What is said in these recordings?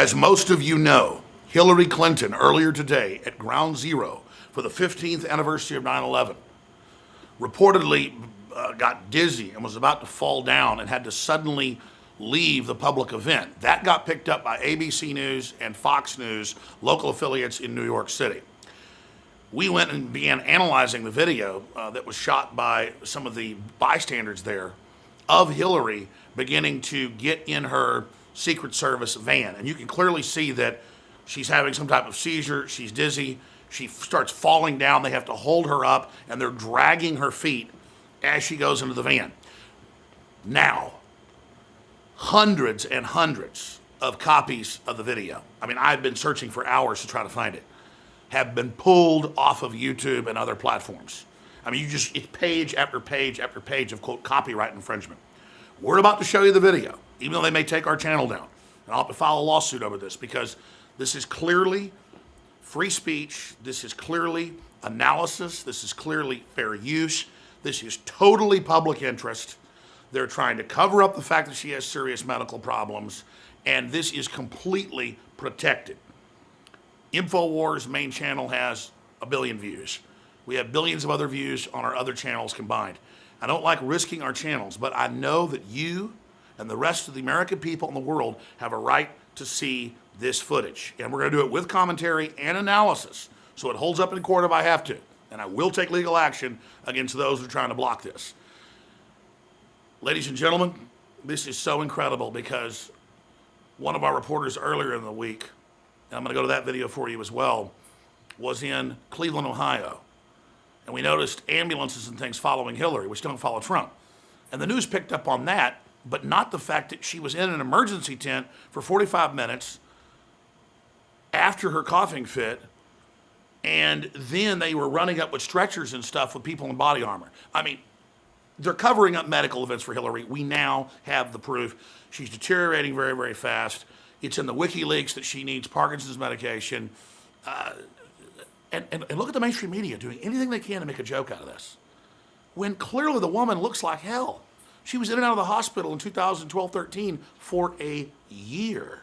As most of you know, Hillary Clinton earlier today at Ground Zero for the 15th anniversary of 9/11 reportedly got dizzy and was about to fall down and had to suddenly leave the public event. That got picked up by ABC News and Fox News, local affiliates in New York City. We went and began analyzing the video that was shot by some of the bystanders there of Hillary beginning to get in her Secret Service van. And you can clearly see that she's having some type of seizure, she's dizzy, she starts falling down, they have to hold her up, and they're dragging her feet as she goes into the van. Now, hundreds and hundreds of copies of the video, I mean, I've been searching for hours to try to find it, have been pulled off of YouTube and other platforms. I mean, it's page after page after page of, quote, copyright infringement. We're about to show you the video, even though they may take our channel down. And I'll have to file a lawsuit over this because this is clearly free speech. This is clearly analysis. This is clearly fair use. This is totally public interest. They're trying to cover up the fact that she has serious medical problems, and this is completely protected. InfoWars main channel has 1 billion views. We have billions of other views on our other channels combined. I don't like risking our channels, but I know that you and the rest of the American people in the world have a right to see this footage. And we're going to do it with commentary and analysis, so it holds up in court if I have to. And I will take legal action against those who are trying to block this. Ladies and gentlemen, this is so incredible because one of our reporters earlier in the week, and I'm going to go to that video for you as well, was in Cleveland, Ohio. And we noticed ambulances and things following Hillary, which don't follow Trump. And the news picked up on that, but not the fact that she was in an emergency tent for 45 minutes after her coughing fit, and then they were running up with stretchers and stuff with people in body armor. I mean, they're covering up medical events for Hillary. We now have the proof. She's deteriorating very, very fast. It's in the WikiLeaks that she needs Parkinson's medication. And look at the mainstream media doing anything they can to make a joke out of this, when clearly the woman looks like hell. She was in and out of the hospital in 2012-13 for a year.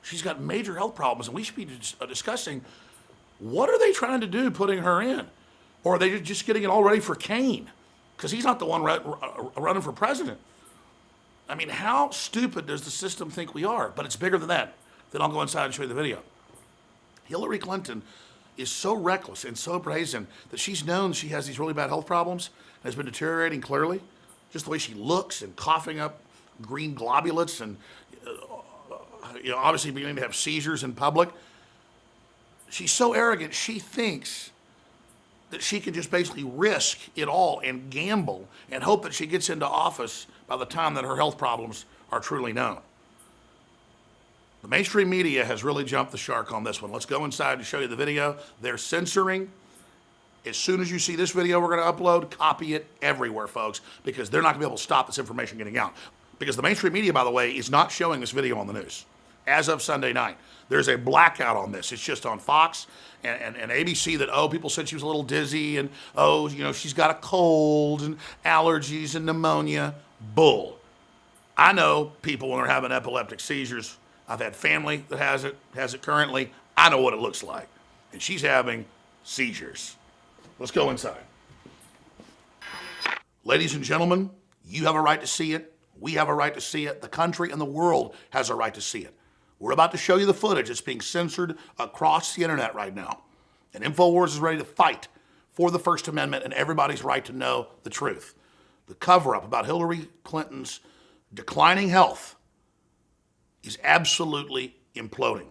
She's got major health problems, and we should be discussing what are they trying to do putting her in? Or are they just getting it all ready for Kane? Because he's not the one running for president. I mean, how stupid does the system think we are? But it's bigger than that. Then I'll go inside and show you the video. Hillary Clinton is so reckless and so brazen that she's known she has these really bad health problems and has been deteriorating clearly. Just the way she looks and coughing up green globulates and obviously beginning to have seizures in public. She's so arrogant, she thinks that she can just basically risk it all and gamble and hope that she gets into office by the time that her health problems are truly known. The mainstream media has really jumped the shark on this one. Let's go inside to show you the video. They're censoring. As soon as you see this video we're going to upload, copy it everywhere, folks, because they're not going to be able to stop this information getting out. Because the mainstream media, by the way, is not showing this video on the news as of Sunday night. There's a blackout on this. It's just on Fox and ABC that, people said she was a little dizzy and, she's got a cold and allergies and pneumonia. Bull. I know people when they're having epileptic seizures. I've had family that has it currently. I know what it looks like. And she's having seizures. Let's go inside. Ladies and gentlemen, you have a right to see it. We have a right to see it. The country and the world has a right to see it. We're about to show you the footage. It's being censored across the internet right now. And InfoWars is ready to fight for the First Amendment and everybody's right to know the truth. The cover-up about Hillary Clinton's declining health is absolutely imploding.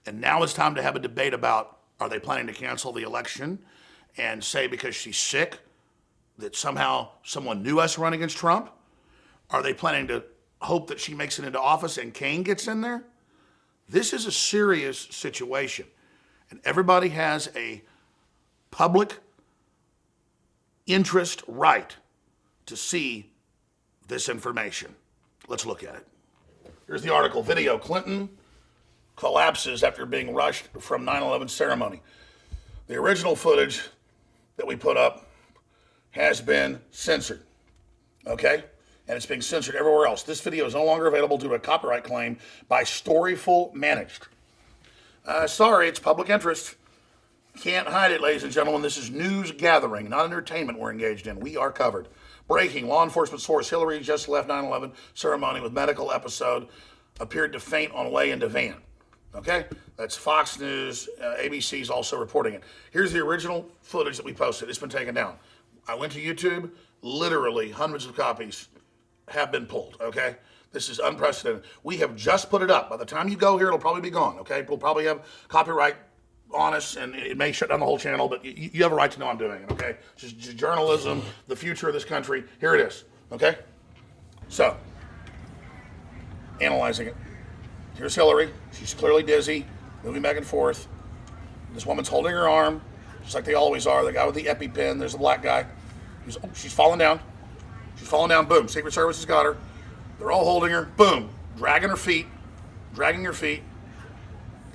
And now it's time to have a debate about, are they planning to cancel the election and say because she's sick that somehow someone knew us run against Trump? Are they planning to hope that she makes it into office and Kane gets in there? This is a serious situation. And everybody has a public interest right to see this information. Let's look at it. Here's the article. Video. Clinton collapses after being rushed from 9/11 ceremony. The original footage that we put up has been censored. Okay? and it's being censored everywhere else. This video is no longer available due to a copyright claim by Storyful Managed. Sorry, it's public interest. Can't hide it, ladies and gentlemen. This is news gathering, not entertainment we're engaged in. We are covered. Breaking, law enforcement source, Hillary just left 9/11 ceremony with medical episode, appeared to faint on way into van. Okay? That's Fox News. ABC's also reporting it. Here's the original footage that we posted. It's been taken down. I went to YouTube. Literally hundreds of copies have been pulled, okay? This is unprecedented. We have just put it up. By the time you go here, it'll probably be gone, okay? We'll probably have copyright on us, and it may shut down the whole channel, but you have a right to know I'm doing it, okay? Just journalism, the future of this country. Here it is, okay? So, analyzing it. Here's Hillary. She's clearly dizzy, moving back and forth. This woman's holding her arm, just like they always are. The guy with the EpiPen, there's the black guy. She's falling down. She's falling down, boom. Secret Service has got her. They're all holding her, boom. Dragging her feet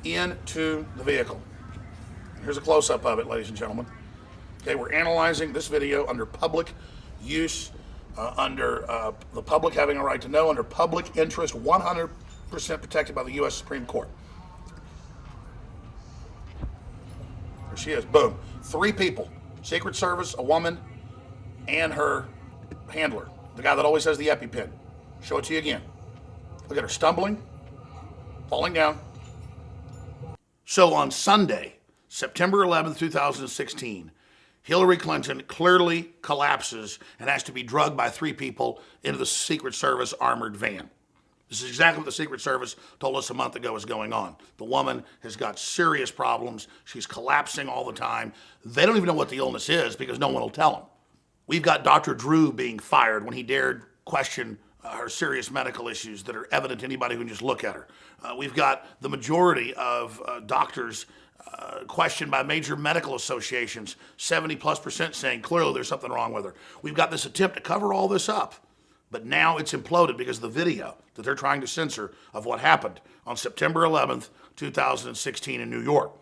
into the vehicle. Here's a close-up of it, ladies and gentlemen. Okay, we're analyzing this video under public use, under the public having a right to know, under public interest, 100% protected by the U.S. Supreme Court. There she is, boom. 3 people, Secret Service, a woman, and her handler, the guy that always has the EpiPen. Show it to you again. Look at her stumbling, falling down. So on Sunday, September 11th, 2016, Hillary Clinton clearly collapses and has to be drugged by 3 people into the Secret Service armored van. This is exactly what the Secret Service told us a month ago is going on. The woman has got serious problems. She's collapsing all the time. They don't even know what the illness is because no one will tell them. We've got Dr. Drew being fired when he dared question her serious medical issues that are evident to anybody who can just look at her. We've got the majority of doctors questioned by major medical associations, 70+% saying clearly there's something wrong with her. We've got this attempt to cover all this up, but now it's imploded because of the video that they're trying to censor of what happened on September 11th, 2016 in New York.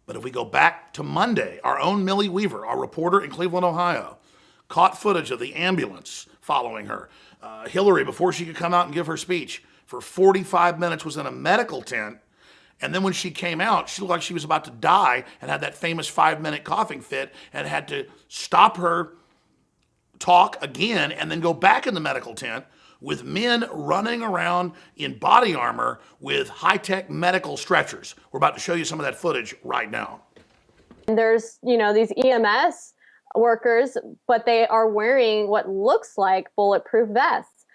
But if we go back to Monday, our own Millie Weaver, our reporter in Cleveland, Ohio, caught footage of the ambulance following her. Hillary, before she could come out and give her speech, for 45 minutes was in a medical tent. And then when she came out, she looked like she was about to die and had that famous 5-minute coughing fit and had to stop her talk again and then go back in the medical tent with men running around in body armor with high-tech medical stretchers. We're about to show you some of that footage right now. There's, these EMS workers, but they are wearing what looks like bulletproof vests.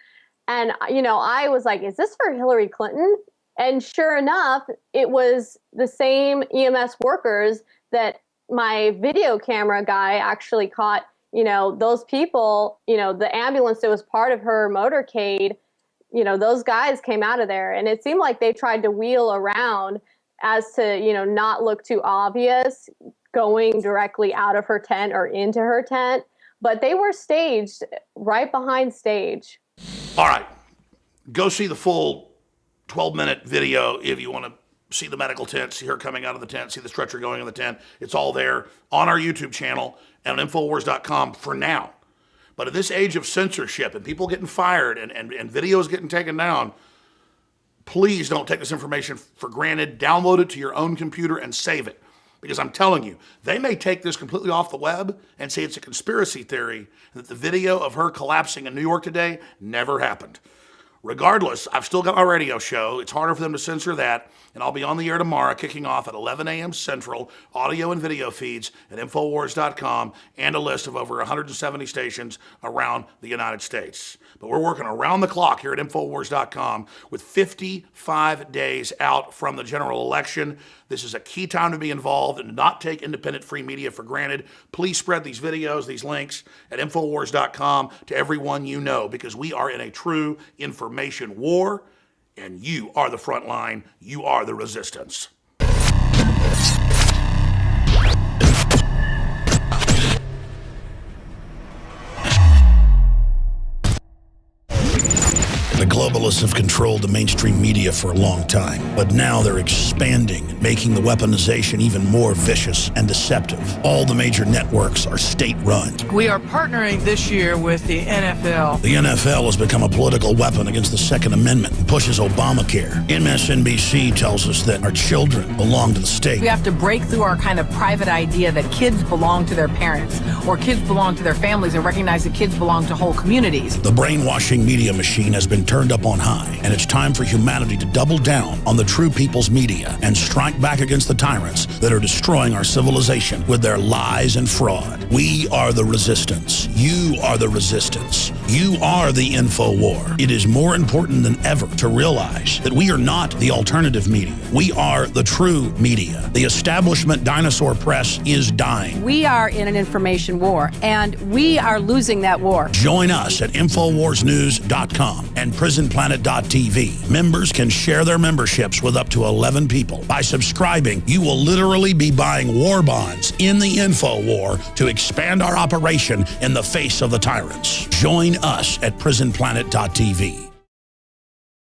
And, I was like, is this for Hillary Clinton? And sure enough, it was the same EMS workers that my video camera guy actually caught. Those people, the ambulance that was part of her motorcade, those guys came out of there. And it seemed like they tried to wheel around as to, not look too obvious going directly out of her tent or into her tent. But they were staged right behind stage. All right. Go see the full 12-minute video if you want to see the medical tent, see her coming out of the tent, see the stretcher going in the tent. It's all there on our YouTube channel and on Infowars.com for now. But in this age of censorship and people getting fired and videos getting taken down, please don't take this information for granted. Download it to your own computer and save it. Because I'm telling you, they may take this completely off the web and say it's a conspiracy theory that the video of her collapsing in New York today never happened. Regardless, I've still got my radio show. It's harder for them to censor that, and I'll be on the air tomorrow, kicking off at 11 a.m. Central, audio and video feeds at Infowars.com, and a list of over 170 stations around the United States. But we're working around the clock here at Infowars.com with 55 days out from the general election. This is a key time to be involved and not take independent free media for granted. Please spread these videos, these links at Infowars.com to everyone you know, because we are in a true information war, and you are the front line. You are the resistance. The global globalists have controlled the mainstream media for a long time, but now they're expanding, making the weaponization even more vicious and deceptive. All the major networks are state-run. We are partnering this year with the NFL. The NFL has become a political weapon against the Second Amendment and pushes Obamacare. MSNBC tells us that our children belong to the state. We have to break through our kind of private idea that kids belong to their parents or kids belong to their families and recognize that kids belong to whole communities. The brainwashing media machine has been turned up on high, and it's time for humanity to double down on the true people's media and strike back against the tyrants that are destroying our civilization with their lies and fraud. We are the resistance. You are the resistance. You are the info war. It is more important than ever to realize that we are not the alternative media. We are the true media. The establishment dinosaur press is dying. We are in an information war, and we are losing that war. Join us at InfoWarsNews.com and PrisonPlanet.tv. Members can share their memberships with up to 11 people. By subscribing, you will literally be buying war bonds in the info war to expand our operation in the face of the tyrants. Join us at PrisonPlanet.tv.